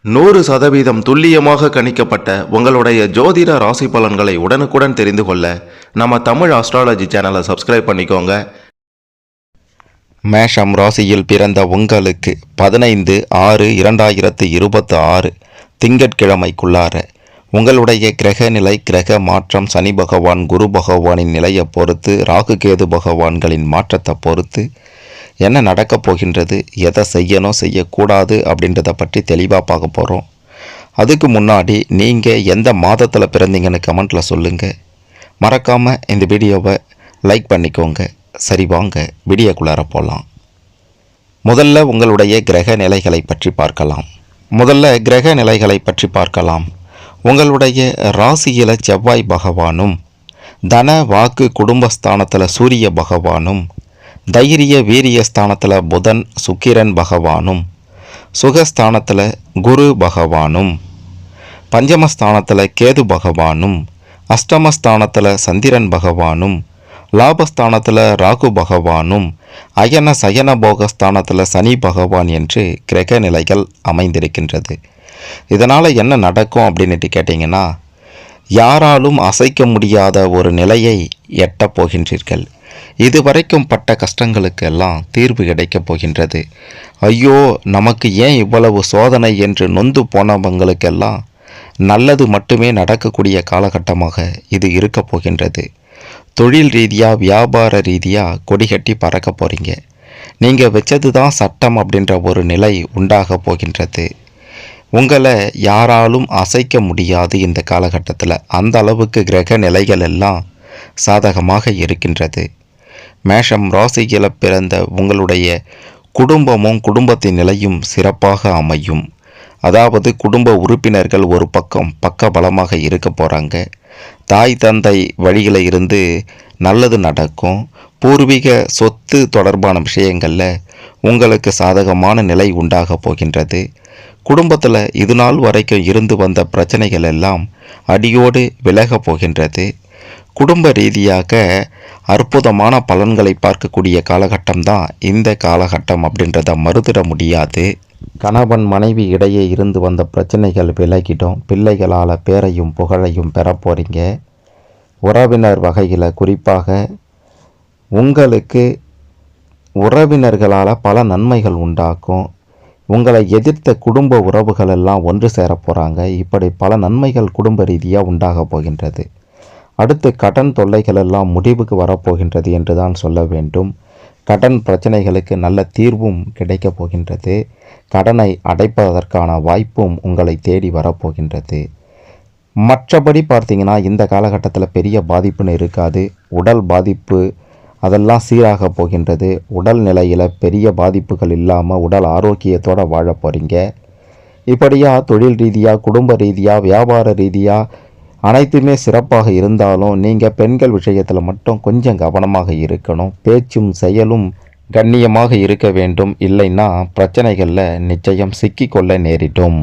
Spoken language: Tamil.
100% துல்லியமாக கணிக்கப்பட்ட உங்களுடைய ஜோதிட ராசி பலன்களை உடனுக்குடன் தெரிந்து கொள்ள நம்ம தமிழ் ஆஸ்ட்ராலஜி சேனலை சப்ஸ்கிரைப் பண்ணிக்கோங்க. மேஷம் ராசியில் பிறந்த உங்களுக்கு 15/6/2026 திங்கட்கிழமைக்குள்ளார உங்களுடைய கிரக நிலை, கிரக மாற்றம், சனி பகவான், குரு பகவானின் நிலையை பொறுத்து, ராகு கேது பகவான்களின் மாற்றத்தை பொறுத்து என்ன நடக்கப் போகின்றது, எதை செய்யணும் செய்யக்கூடாது அப்படின்றத பற்றி தெளிவாக பார்க்க போகிறோம். அதுக்கு முன்னாடி நீங்கள் எந்த மாதத்தில் பிறந்தீங்கன்னு கமெண்ட்டில் சொல்லுங்கள். மறக்காமல் இந்த வீடியோவை லைக் பண்ணிக்கோங்க. சரி, வாங்க வீடியோக்குள்ளார போகலாம். முதல்ல உங்களுடைய கிரக நிலைகளை பற்றி பார்க்கலாம். உங்களுடைய ராசியில் செவ்வாய் பகவானும், தன வாக்கு குடும்பஸ்தானத்தில் சூரிய பகவானும், தைரிய வீரிய ஸ்தானத்தில் புதன் சுக்கிரன் பகவானும், சுகஸ்தானத்தில் குரு பகவானும், பஞ்சமஸ்தானத்தில் கேது பகவானும், அஷ்டமஸ்தானத்தில் சந்திரன் பகவானும், லாபஸ்தானத்தில் ராகு பகவானும், அயன சயன போகஸ்தானத்தில் சனி பகவான் என்று கிரக நிலைகள் அமைந்திருக்கின்றது. இதனால் என்ன நடக்கும் அப்படின்ட்டு கேட்டிங்கன்னா, யாராலும் அசைக்க முடியாத ஒரு நிலையை எட்டப் போகின்றீர்கள். இதுவரைக்கும் பட்ட கஷ்டங்களுக்கெல்லாம் தீர்வு கிடைக்கப் போகின்றது. ஐயோ, நமக்கு ஏன் இவ்வளவு சோதனை என்று நொந்து போனவங்களுக்கெல்லாம் நல்லது மட்டுமே நடக்கக்கூடிய காலகட்டமாக இது இருக்க போகின்றது. தொழில் ரீதியாக, வியாபார ரீதியாக கொடிகட்டி பறக்க போகிறீங்க. நீங்கள் வச்சது தான் சட்டம் அப்படின்ற ஒரு நிலை உண்டாக போகின்றது. உங்களை யாராலும் அசைக்க முடியாது இந்த காலகட்டத்தில். அந்த அளவுக்கு கிரக நிலைகள் எல்லாம் சாதகமாக இருக்கின்றது. மேஷம் ராசியில் பிறந்த உங்களுடைய குடும்பமும் குடும்பத்தின் நிலையும் சிறப்பாக அமையும். அதாவது குடும்ப உறுப்பினர்கள் ஒரு பக்க பலமாக இருக்க போகிறாங்க. தாய் தந்தை வழியில் இருந்து நல்லது நடக்கும். பூர்வீக சொத்து தொடர்பான விஷயங்களில் உங்களுக்கு சாதகமான நிலை உண்டாக போகின்றது. குடும்பத்தில் இது நாள் வரைக்கும் இருந்து வந்த பிரச்சனைகள் எல்லாம் அடியோடு விலக போகின்றது. குடும்ப ரீதியாக அற்புதமான பலன்களை பார்க்கக்கூடிய காலகட்டம் தான் இந்த காலகட்டம் அப்படின்றத மறுதிட முடியாது. கணவன் மனைவி இடையே இருந்து வந்த பிரச்சனைகள் விலகிடும். பிள்ளைகளால் பேரையும் புகழையும் பெற போகிறீங்க. உறவினர் வகையில் குறிப்பாக உங்களுக்கு உறவினர்களால் பல நன்மைகள் உண்டாக்கும். உங்களை எதிர்த்த குடும்ப உறவுகள் எல்லாம் ஒன்று சேர போகிறாங்க. இப்படி பல நன்மைகள் குடும்ப ரீதியாக உண்டாக போகின்றது. அடுத்து கடன் தொல்லைகள் எல்லாம் முடிவுக்கு வரப்போகின்றது என்று தான் சொல்ல வேண்டும். கடன் பிரச்சனைகளுக்கு நல்ல தீர்வும் கிடைக்கப் போகின்றது. கடனை அடைப்பதற்கான வாய்ப்பும் உங்களை தேடி வரப்போகின்றது. மற்றபடி பார்த்தீங்கன்னா இந்த காலகட்டத்தில் பெரிய பாதிப்புன்னு இருக்காது. உடல் பாதிப்பு அதெல்லாம் சீராக போகின்றது. உடல் நிலையில் பெரிய பாதிப்புகள் இல்லாமல் உடல் ஆரோக்கியத்தோடு வாழ போகிறீங்க. இப்படியாக தொழில் ரீதியாக, குடும்ப ரீதியாக, வியாபார ரீதியாக அனைத்துமே சிறப்பாக இருந்தாலும் நீங்கள் பெண்கள் விஷயத்தில் மட்டும் கொஞ்சம் கவனமாக இருக்கணும். பேச்சும் செயலும் கண்ணியமாக இருக்க வேண்டும். இல்லைன்னா பிரச்சனைகளில் நிச்சயம் சிக்கிக்கொள்ள நேரிடும்.